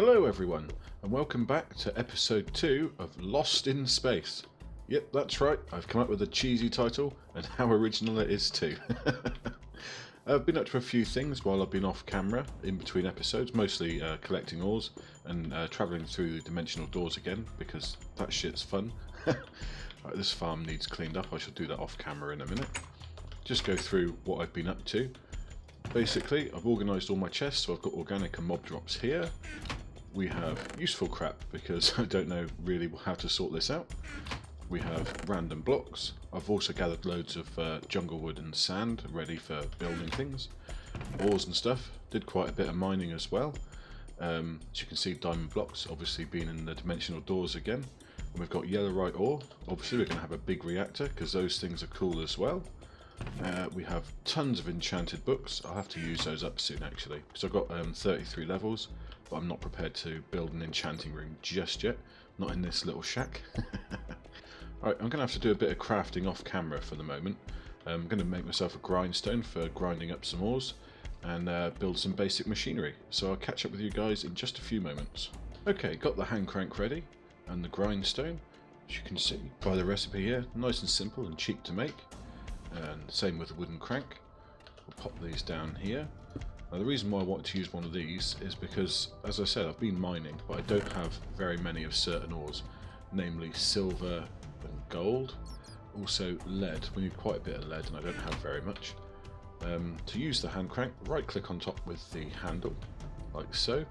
Hello everyone, and welcome back to episode 2 of Lost in Space. Yep, that's right, I've come up with a cheesy title, and how original it is too. I've been up to a few things while I've been off camera, in between episodes, mostly collecting ores, and travelling through the dimensional doors again, because that shit's fun. Right, this farm needs cleaned up, I shall do that off camera in a minute. Just go through what I've been up to. Basically, I've organised all my chests, so I've got organic and mob drops here. We have useful crap, because I don't know really how to sort this out. We have random blocks. I've also gathered loads of jungle wood and sand, ready for building things. Ores and stuff. Did quite a bit of mining as well. As you can see, diamond blocks, obviously being in the dimensional doors again. And we've got yellowite ore. Obviously we're going to have a big reactor, because those things are cool as well. We have tons of enchanted books. I'll have to use those up soon actually, because I've got 33 levels, but I'm not prepared to build an enchanting room just yet, not in this little shack. Alright, I'm going to have to do a bit of crafting off camera for the moment. I'm going to make myself a grindstone for grinding up some ores, and build some basic machinery, so I'll catch up with you guys in just a few moments. Okay, got the hand crank ready, and the grindstone, as you can see by the recipe here, nice and simple and cheap to make. And same with the wooden crank. We'll pop these down here. Now the reason why I wanted to use one of these is because, as I said, I've been mining, but I don't have very many of certain ores, namely silver and gold. Also lead. We need quite a bit of lead, and I don't have very much. To use the hand crank, right click on top with the handle, like so.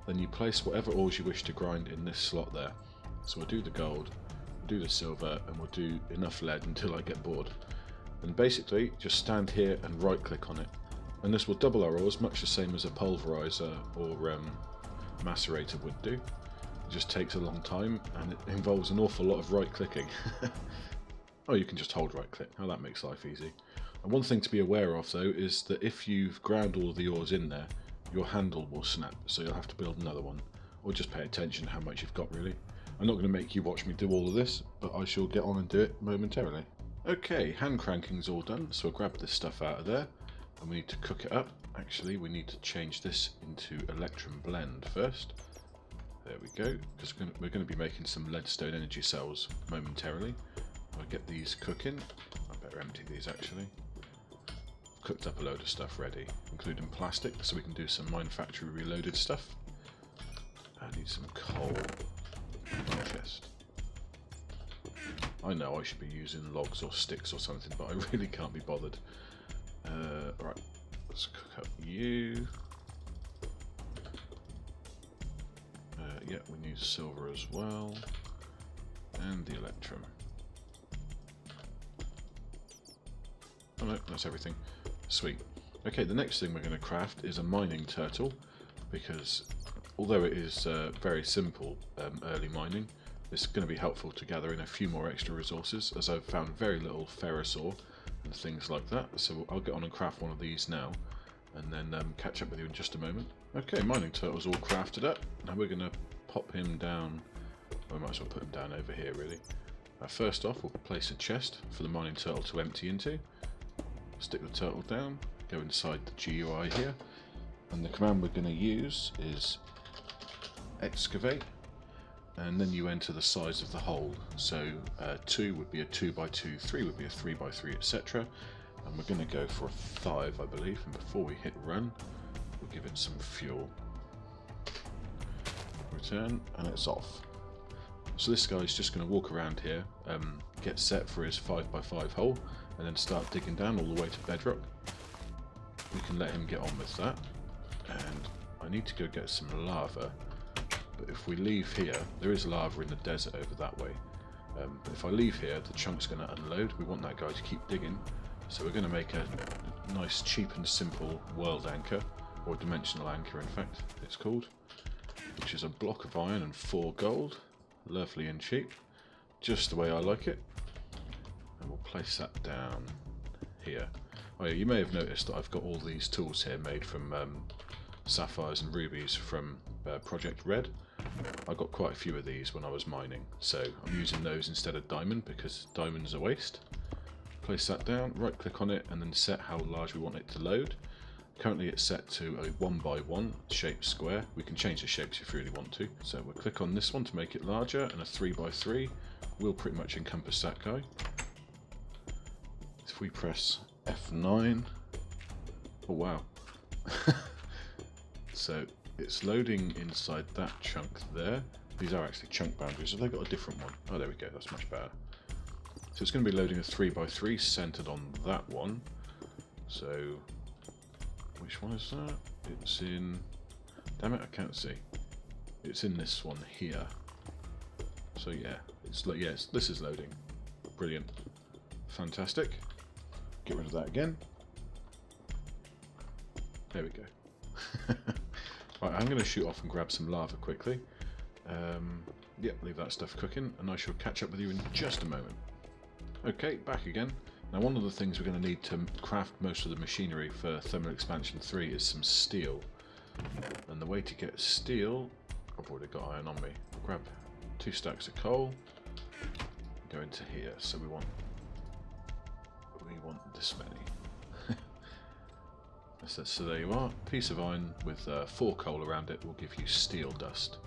Then you place whatever ores you wish to grind in this slot there. So we'll do the gold, we'll do the silver, and we'll do enough lead until I get bored. And basically just stand here and right click on it, and this will double our ores, much the same as a pulverizer or macerator would do. It just takes a long time and it involves an awful lot of right clicking. Oh, you can just hold right click. Oh, that makes life easy. And one thing to be aware of though is that if you've ground all of the ores in there, your handle will snap, so you'll have to build another one, or just pay attention to how much you've got really. I'm not going to make you watch me do all of this, but I shall get on and do it momentarily. Okay, hand cranking's all done, so we'll grab this stuff out of there, and we need to cook it up. Actually, we need to change this into Electrum Blend first. There we go, because we're going to be making some leadstone energy cells momentarily. I'll get these cooking. I better empty these actually. I've cooked up a load of stuff ready, including plastic, so we can do some Mine Factory Reloaded stuff. I need some coal in my chest. I know I should be using logs or sticks or something, but I really can't be bothered. Right, let's cook up you. Yeah, we need silver as well. And the electrum. Oh no, that's everything. Sweet. Okay, the next thing we're going to craft is a mining turtle, because although it is very simple early mining, it's going to be helpful to gather in a few more extra resources, as I've found very little ferrous ore and things like that. So I'll get on and craft one of these now, and then catch up with you in just a moment. Okay, mining turtle's all crafted up. Now we're going to pop him down. I might as well put him down over here really. First off, we'll place a chest for the mining turtle to empty into. Stick the turtle down, go inside the GUI here, and the command we're going to use is excavate. And then you enter the size of the hole, so 2 would be a 2x2, 3 would be a 3x3, etc. And we're going to go for a 5, I believe, and before we hit run, we'll give it some fuel. Return, and it's off. So this guy's just going to walk around here, get set for his 5x5 hole, and then start digging down all the way to bedrock. We can let him get on with that, and I need to go get some lava. But if we leave here, there is lava in the desert over that way. But if I leave here, the chunk's going to unload. We want that guy to keep digging. So we're going to make a nice, cheap and simple world anchor, or dimensional anchor in fact, it's called, which is a block of iron and 4 gold. Lovely and cheap, just the way I like it. And we'll place that down here. Oh yeah, you may have noticed that I've got all these tools here made from sapphires and rubies from Project Red. I got quite a few of these when I was mining, so I'm using those instead of diamond because diamond's a waste. Place that down, right click on it, and then set how large we want it to load. Currently it's set to a 1x1 shaped square. We can change the shapes if you really want to. So we'll click on this one to make it larger, and a 3x3 will pretty much encompass that guy. If we press F9, oh wow. So it's loading inside that chunk there. These are actually chunk boundaries, so they've got a different one. Oh, there we go, that's much better. So it's going to be loading a 3x3 centered on that one. So which one is that? It's in... Damn it, I can't see. It's in this one here. So yeah, it's like, yes, this is loading. Brilliant. Fantastic. Get rid of that again. There we go. Right, I'm going to shoot off and grab some lava quickly. Yep, leave that stuff cooking, and I shall catch up with you in just a moment. Okay, back again. Now, one of the things we're going to need to craft most of the machinery for Thermal Expansion 3 is some steel. And the way to get steel, I've already got iron on me. I'll grab 2 stacks of coal, go into here. So we want this many. So there you are. A piece of iron with 4 coal around it will give you steel dust.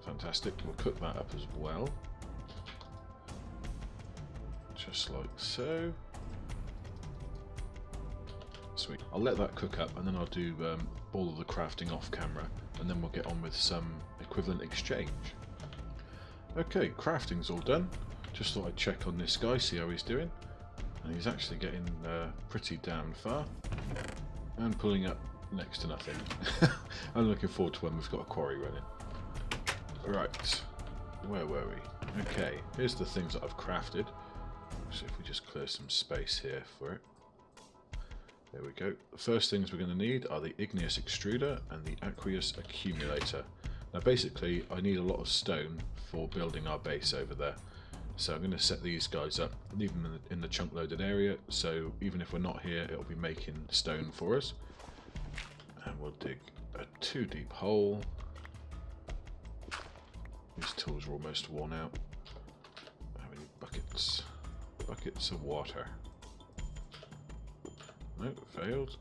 Fantastic. We'll cook that up as well. Just like so. Sweet. I'll let that cook up, and then I'll do all of the crafting off camera, and then we'll get on with some equivalent exchange. Okay, crafting's all done. Just thought I'd check on this guy, see how he's doing. And he's actually getting pretty damn far. And pulling up next to nothing. I'm looking forward to when we've got a quarry running. Right, where were we? Okay, here's the things that I've crafted. So if we just clear some space here for it. There we go. The first things we're going to need are the Igneous Extruder and the Aqueous Accumulator. Now basically I need a lot of stone for building our base over there. So I'm going to set these guys up, leave them in the chunk loaded area, so even if we're not here it'll be making stone for us. And we'll dig a 2 deep hole. These tools are almost worn out. We need buckets. Buckets of water. No, failed.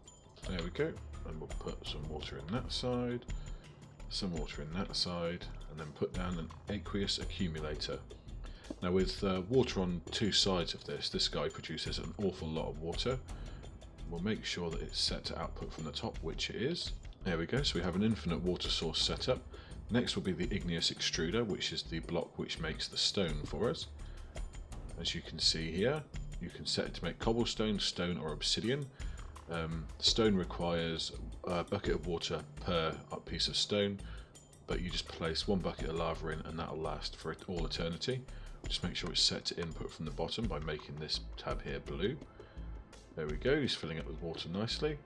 There we go. And we'll put some water in that side, some water in that side, and then put down an Aqueous Accumulator. Now with water on 2 sides of this guy produces an awful lot of water. We'll make sure that it's set to output from the top, which it is. There we go, so we have an infinite water source set up. Next will be the Igneous Extruder, which is the block which makes the stone for us. As you can see here, you can set it to make cobblestone, stone or obsidian. Stone requires a bucket of water per piece of stone, but you just place 1 bucket of lava in and that'll last for all eternity. Just make sure it's set to input from the bottom by making this tab here blue. There we go, he's filling up with water nicely.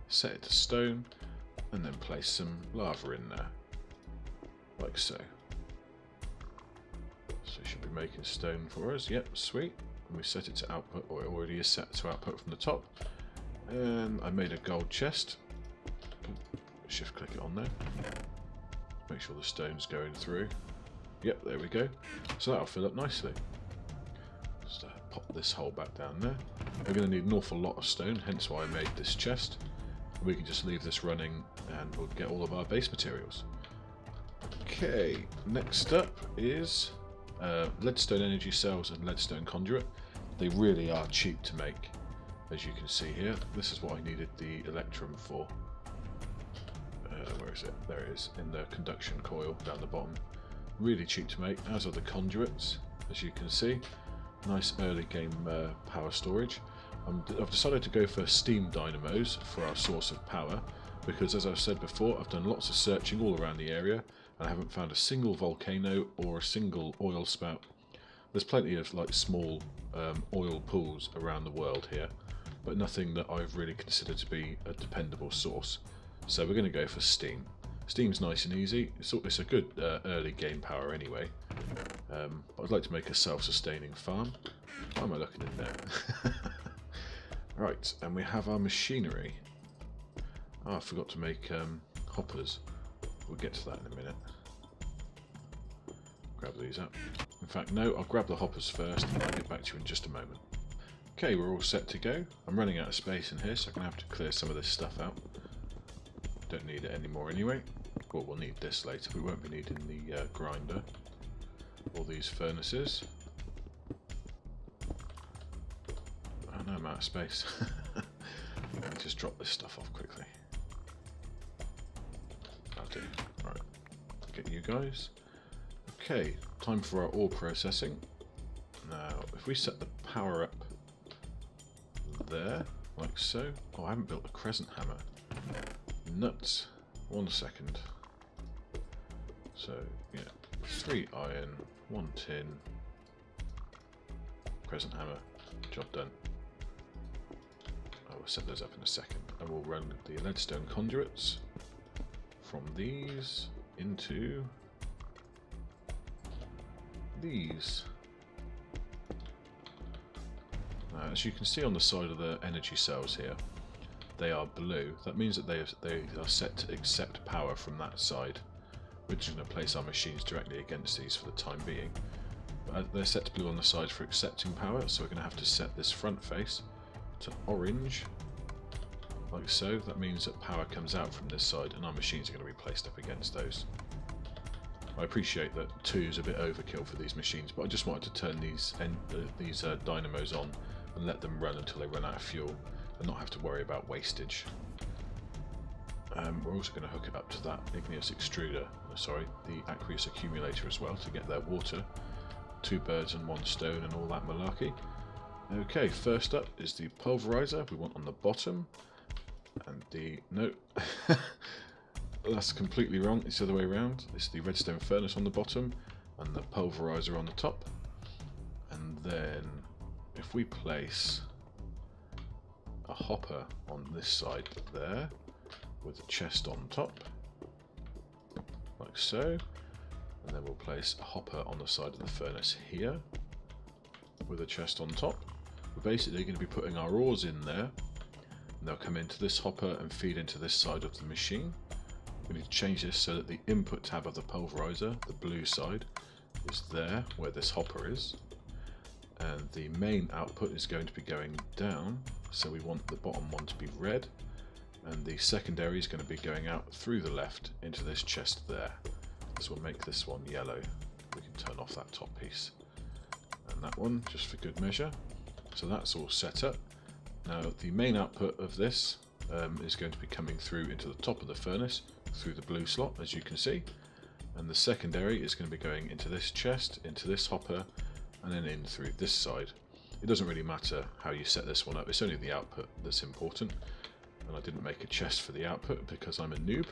Set it to stone and then place some lava in there, like so. So it should be making stone for us. Yep, sweet. And we set it to output, or it already is set to output from the top. And I made a gold chest. Shift click it on there. Make sure the stone's going through. Yep, there we go. So that'll fill up nicely. Just pop this hole back down there. We're going to need an awful lot of stone, hence why I made this chest. We can just leave this running and we'll get all of our base materials. Okay, next up is leadstone energy cells and leadstone conduit. They really are cheap to make, as you can see here. This is what I needed the electrum for. Where is it? There it is, in the conduction coil down the bottom. Really cheap to make, as are the conduits, as you can see. Nice early game power storage. I've decided to go for steam dynamos for our source of power, because as I've said before, I've done lots of searching all around the area and I haven't found a single volcano or a single oil spout. There's plenty of like small oil pools around the world here, but nothing that I've really considered to be a dependable source. So we're going to go for steam. Steam's nice and easy. It's a good early game power anyway. But I'd like to make a self-sustaining farm. Why am I looking in there? Right, and we have our machinery. Oh, I forgot to make hoppers. We'll get to that in a minute. Grab these up. In fact, no, I'll grab the hoppers first and I'll get back to you in just a moment. Okay, we're all set to go. I'm running out of space in here, so I'm going to have to clear some of this stuff out. Don't need it anymore anyway. Well, we'll need this later. We won't be needing the grinder or these furnaces. Oh no, I'm out of space. Let me just drop this stuff off quickly. That'll do. Alright, get you guys. Okay, time for our ore processing. Now, if we set the power up there, like so. Oh, I haven't built a crescent hammer. Nuts. 1 second. So, yeah, 3 iron, 1 tin, crescent hammer, job done. I will set those up in a second. And we'll run the leadstone conduits from these into these. As you can see on the side of the energy cells here, they are blue. That means that they are set to accept power from that side. We're just going to place our machines directly against these for the time being. But they're set to blue on the side for accepting power, so we're going to have to set this front face to orange, like so. That means that power comes out from this side, and our machines are going to be placed up against those. I appreciate that 2 is a bit overkill for these machines, but I just wanted to turn these dynamos on and let them run until they run out of fuel and not have to worry about wastage. We're also going to hook it up to that Igneous Extruder, sorry, the Aqueous Accumulator as well, to get their water. 2 birds and 1 stone and all that malarkey. Okay, first up is the Pulverizer we want on the bottom, and the, no, that's completely wrong, it's the other way around. It's the redstone furnace on the bottom and the Pulverizer on the top. And then if we place a hopper on this side there with a chest on top, like so, and then we'll place a hopper on the side of the furnace here with a chest on top. We're basically going to be putting our ores in there, and they'll come into this hopper and feed into this side of the machine. We need to change this so that the input tab of the Pulverizer, the blue side, is there where this hopper is, and the main output is going to be going down, so we want the bottom one to be red, and the secondary is going to be going out through the left into this chest there. This will make this one yellow. We can turn off that top piece and that one just for good measure. So that's all set up. Now the main output of this is going to be coming through into the top of the furnace through the blue slot, as you can see, and the secondary is going to be going into this chest, into this hopper, and then in through this side. It doesn't really matter how you set this one up, it's only the output that's important, and I didn't make a chest for the output because I'm a noob.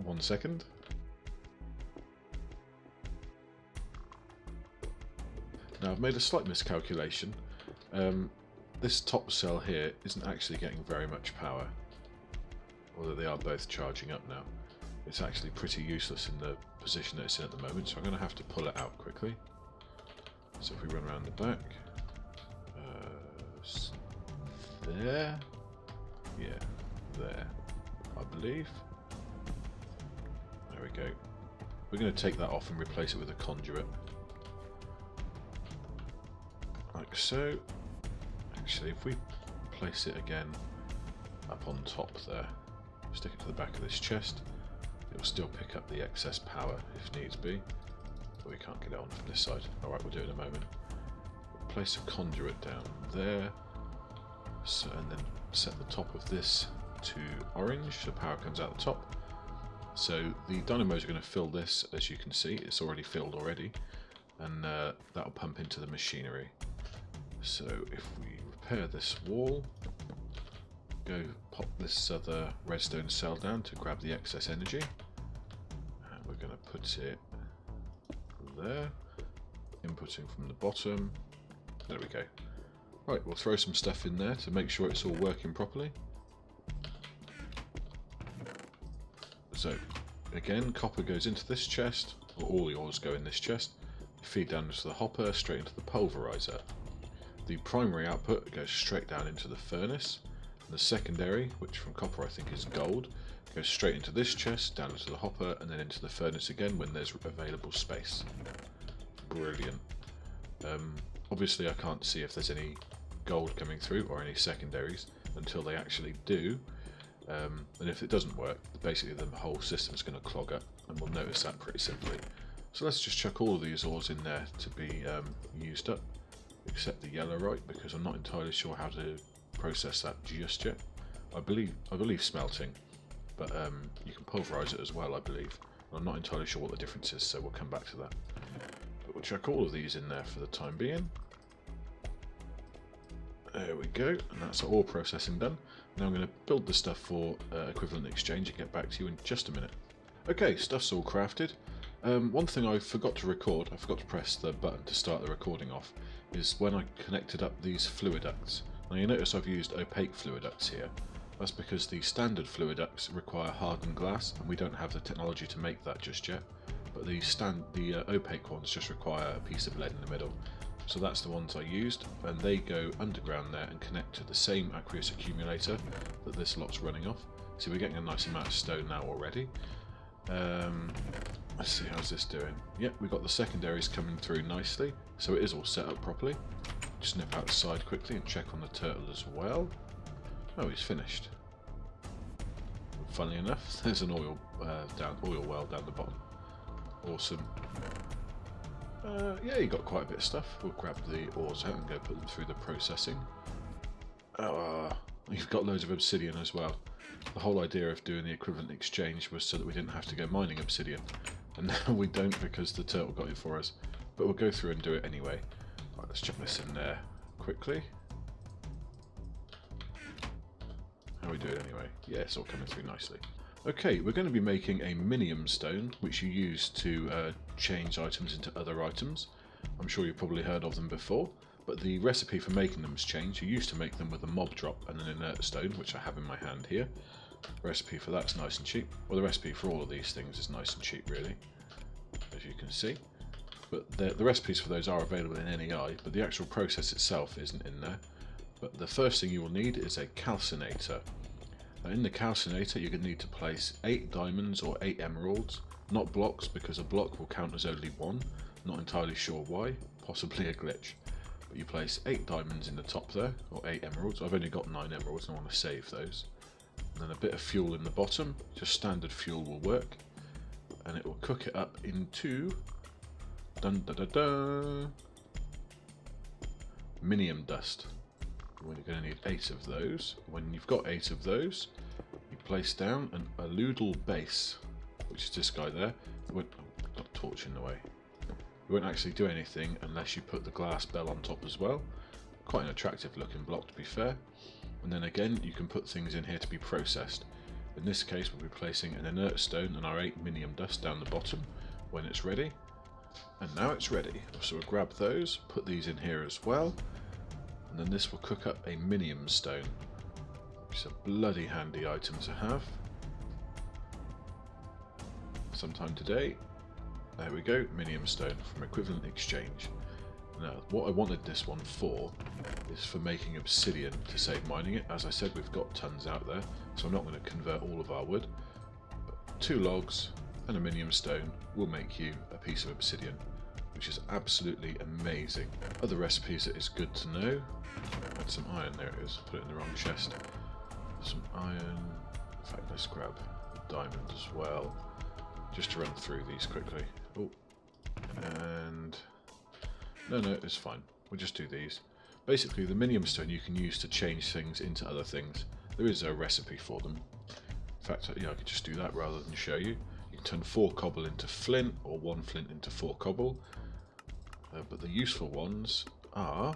1 second. Now I've made a slight miscalculation. This top cell here isn't actually getting very much power, although they are both charging up now. It's actually pretty useless in the position that it's in at the moment, so I'm going to have to pull it out quickly. So if we run around the back, there, yeah, there, I believe. There we go. We're going to take that off and replace it with a conduit, like so. Actually, if we place it again up on top there, stick it to the back of this chest, it will still pick up the excess power if needs be, but we can't get it on from this side. Alright, we'll do it in a moment. We'll place a conduit down there, so, and then set the top of this to orange, so power comes out the top. So the dynamos are going to fill this, as you can see, it's already filled already, and that'll pump into the machinery. So if we repair this wall, go pop this other redstone cell down to grab the excess energy, and we're going to put it there, inputting from the bottom. There we go. Right, we'll throw some stuff in there to make sure it's all working properly. So again, copper goes into this chest, or all the ores go in this chest, feed down into the hopper, straight into the Pulverizer. The primary output goes straight down into the furnace, and the secondary, which from copper I think is gold, goes straight into this chest, down into the hopper, and then into the furnace again when there's available space. Brilliant. Obviously I can't see if there's any gold coming through or any secondaries until they actually do. And if it doesn't work, basically the whole system's going to clog up, and we'll notice that pretty simply. So let's just chuck all of these ores in there to be used up, except the yellowite, because I'm not entirely sure how to process that just yet. I believe smelting, but you can pulverize it as well, I believe. I'm not entirely sure what the difference is, so we'll come back to that. But we'll chuck all of these in there for the time being. There we go, and that's ore processing done. Now I'm going to build the stuff for equivalent exchange and get back to you in just a minute. Okay, stuff's all crafted. One thing I forgot to record, I forgot to press the button to start the recording off, is when I connected up these fluid ducts. Now you notice I've used opaque fluid ducts here. That's because the standard fluid ducts require hardened glass, and we don't have the technology to make that just yet. But the opaque ones just require a piece of lead in the middle. So that's the ones I used, and they go underground there and connect to the same Aqueous accumulator that this lot's running off. See, we're getting a nice amount of stone now already. Let's see, how's this doing? Yep, we've got the secondaries coming through nicely, so it is all set up properly. Just nip outside quickly and check on the turtle as well. Oh, he's finished. Funnily enough, there's an oil well down the bottom. Awesome. Yeah, you got quite a bit of stuff. We'll grab the ores out and go put them through the processing. You've got loads of obsidian as well. The whole idea of doing the equivalent exchange was so that we didn't have to go mining obsidian. And now we don't because the turtle got it for us. But we'll go through and do it anyway. Right, let's chuck this in there quickly. How are we doing anyway? Yeah, it's all coming through nicely. Okay, we're going to be making a Minium Stone, which you use to change items into other items. I'm sure you've probably heard of them before, but the recipe for making them has changed. You used to make them with a mob drop and an inert stone, which I have in my hand here. The recipe for that's nice and cheap. Well, the recipe for all of these things is nice and cheap, really, as you can see. But the recipes for those are available in NEI, but the actual process itself isn't in there. But the first thing you will need is a calcinator. In the calcinator you're going to need to place 8 diamonds or 8 emeralds, not blocks because a block will count as only 1, not entirely sure why, possibly a glitch. But you place 8 diamonds in the top there, or 8 emeralds. I've only got 9 emeralds and I want to save those. And then a bit of fuel in the bottom, just standard fuel will work, and it will cook it up into Minium dust. We're going to need 8 of those. When you've got 8 of those, you place down an aludel base, which is this guy there. Got a torch in the way. You won't actually do anything unless you put the glass bell on top as well. Quite an attractive looking block, to be fair. And then again, you can put things in here to be processed. In this case, we'll be placing an inert stone and our 8 Minium dust down the bottom when it's ready. And now it's ready. So we'll grab those, put these in here as well. And then this will cook up a Minium Stone, which is a bloody handy item to have. Sometime today. There we go, Minium Stone from Equivalent Exchange. Now, what I wanted this one for is for making obsidian to save mining it. As I said, we've got tons out there, so I'm not going to convert all of our wood. But 2 logs and a Minium Stone will make you a piece of obsidian, which is absolutely amazing. Other recipes that is good to know. Add some iron, there it is, put it in the wrong chest. Some iron, in fact let's grab a diamond as well, just to run through these quickly. Oh, and no, it's fine, we'll just do these. Basically the Minium Stone you can use to change things into other things. There is a recipe for them. In fact, yeah, I could just do that rather than show you. You can turn 4 cobble into flint, or 1 flint into 4 cobble. But the useful ones are,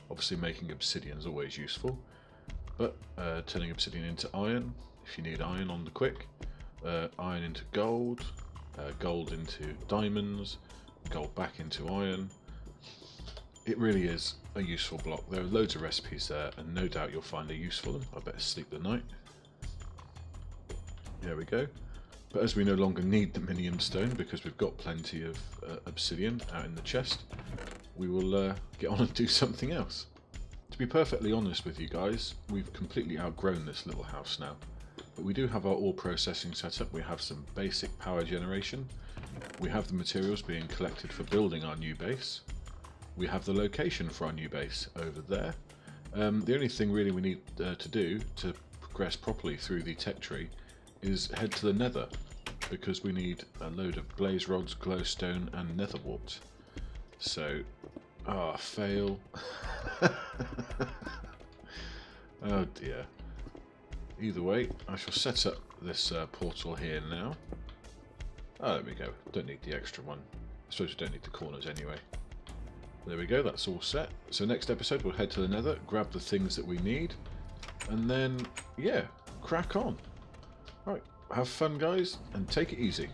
obviously making obsidian is always useful, but turning obsidian into iron, if you need iron on the quick, iron into gold, gold into diamonds, gold back into iron. It really is a useful block. There are loads of recipes there, and no doubt you'll find a use for them. I better sleep the night. There we go. But as we no longer need the Minium Stone because we've got plenty of obsidian out in the chest, we will get on and do something else. To be perfectly honest with you guys, we've completely outgrown this little house now. But we do have our ore processing set up, we have some basic power generation, we have the materials being collected for building our new base, we have the location for our new base over there. The only thing really we need to do to progress properly through the tech tree is head to the nether, because we need a load of blaze rods, glowstone and nether wart. So, fail. Oh dear. Either way, I shall set up this portal here now. Oh, there we go. Don't need the extra one. I suppose we don't need the corners anyway. There we go, that's all set. So next episode we'll head to the nether, grab the things that we need, and then, yeah, crack on. Right, have fun guys, and take it easy.